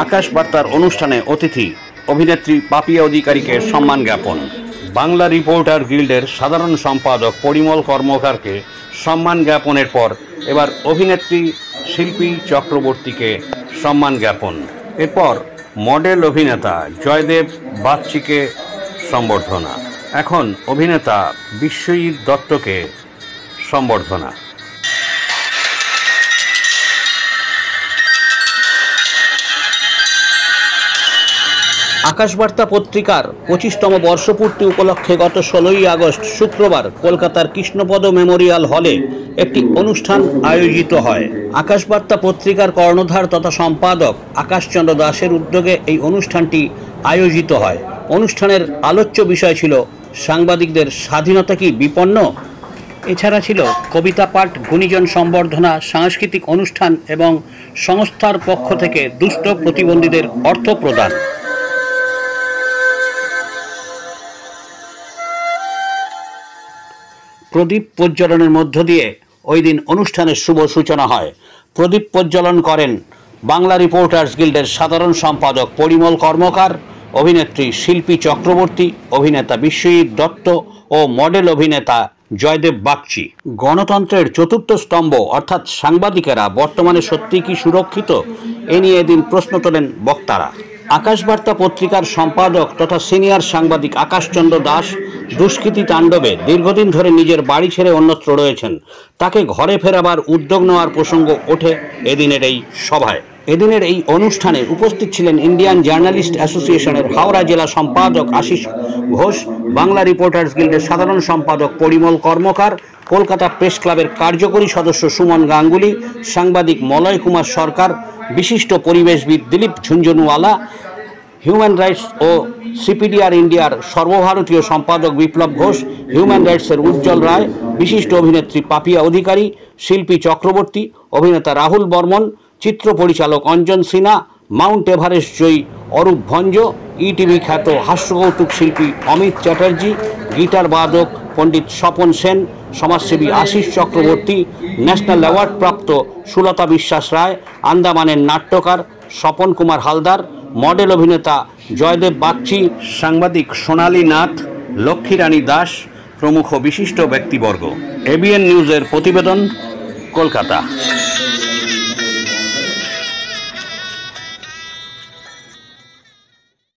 আকাশ বার্তার অনুষ্ঠানে অতিথি অভিনেত্রী পাপিয়া অধিকারীকে সম্মান জ্ঞাপন। বাংলা রিপোর্টার গিল্ডের সাধারণ সম্পাদক পরিমল কর্মকারকে সম্মান জ্ঞাপনের পর এবার অভিনেত্রী শিল্পী চক্রবর্তীকে সম্মান জ্ঞাপন। এরপর মডেল অভিনেতা জয়দেব বাগচিকে সম্বর্ধনা। এখন অভিনেতা বিশ্বজিৎ দত্তকে সম্বর্ধনা। আকাশবার্তা পত্রিকার 25তম বর্ষপূর্তি উপলক্ষে গত 16ই আগস্ট শুক্রবার কলকাতার কৃষ্ণপদ মেমোরিয়াল হলে একটি অনুষ্ঠান আয়োজিত হয়। আকাশবার্তা পত্রিকার কর্ণধার তথা সম্পাদক আকাশচন্দ্র দাসের উদ্যোগে এই অনুষ্ঠানটি আয়োজিত হয়। অনুষ্ঠানের আলোচ্য বিষয় ছিল সাংবাদিকদের স্বাধীনতা কি বিপন্ন। এছাড়া ছিল কবিতা পাঠ, গুণীজন সম্বর্ধনা, সাংস্কৃতিক অনুষ্ঠান এবং সংস্থার পক্ষ থেকে দুস্থ প্রতিবন্ধীদের অর্থ প্রদান। প্রদীপ প্রজ্বলনের মধ্য দিয়ে ওই দিন অনুষ্ঠানের শুভ সূচনা হয়। প্রদীপ প্রজ্বলন করেন বাংলা রিপোর্টার্স গিল্ডের সাধারণ সম্পাদক পরিমল কর্মকার, অভিনেত্রী শিল্পী চক্রবর্তী, অভিনেতা বিশ্বজিৎ দত্ত ও মডেল অভিনেতা জয়দেব বাগচি। গণতন্ত্রের চতুর্থ স্তম্ভ অর্থাৎ সাংবাদিকেরা বর্তমানে সত্যি কি সুরক্ষিত, এ নিয়ে এদিন প্রশ্ন তোলেন বক্তারা। আকাশবার্তা পত্রিকার সম্পাদক তথা সিনিয়র সাংবাদিক আকাশচন্দ্র দাস দুষ্কৃতী তাণ্ডবে দীর্ঘদিন ধরে নিজের বাড়ি ছেড়ে অন্যত্র রয়েছেন। তাকে ঘরে ফেরাবার উদ্যোগ নেওয়ার প্রসঙ্গ ওঠে এদিনের এই সভায়। এদিনের এই অনুষ্ঠানে উপস্থিত ছিলেন ইন্ডিয়ান জার্নালিস্ট অ্যাসোসিয়েশনের হাওড়া জেলা সম্পাদক আশিস ঘোষ, বাংলা রিপোর্টার্স গিল্ডের সাধারণ সম্পাদক পরিমল কর্মকার, কলকাতা প্রেস ক্লাবের কার্যকরী সদস্য সুমন গাঙ্গুলি, সাংবাদিক মলয় কুমার সরকার, বিশিষ্ট পরিবেশবিদ দিলীপ ঝুনঝুনওয়ালা, হিউম্যান রাইটস ও সিপিডিআর ইন্ডিয়ার সর্বভারতীয় সম্পাদক বিপ্লব ঘোষ, হিউম্যান রাইটসের উজ্জ্বল রায়, বিশিষ্ট অভিনেত্রী পাপিয়া অধিকারী, শিল্পী চক্রবর্তী, অভিনেতা রাহুল বর্মন, চিত্র পরিচালক অঞ্জন সিনহা, মাউন্ট এভারেস্ট জয়ী অরূপ ভঞ্জ, ইটিভি খ্যাত হাস্যকৌতুক শিল্পী অমিত চ্যাটার্জি, গিটার বাদক পণ্ডিত স্বপন সেন, সমাজসেবী আশিস চক্রবর্তী, ন্যাশনাল অ্যাওয়ার্ড প্রাপ্ত সুলতা বিশ্বাস রায়, আন্দামানের নাট্যকার স্বপন কুমার হালদার, মডেল অভিনেতা জয়দেব বাগচি, সাংবাদিক সোনালী নাথ, লক্ষ্মীরানী দাস প্রমুখ বিশিষ্ট ব্যক্তিবর্গ। এবিএন নিউজের প্রতিবেদন, কলকাতা।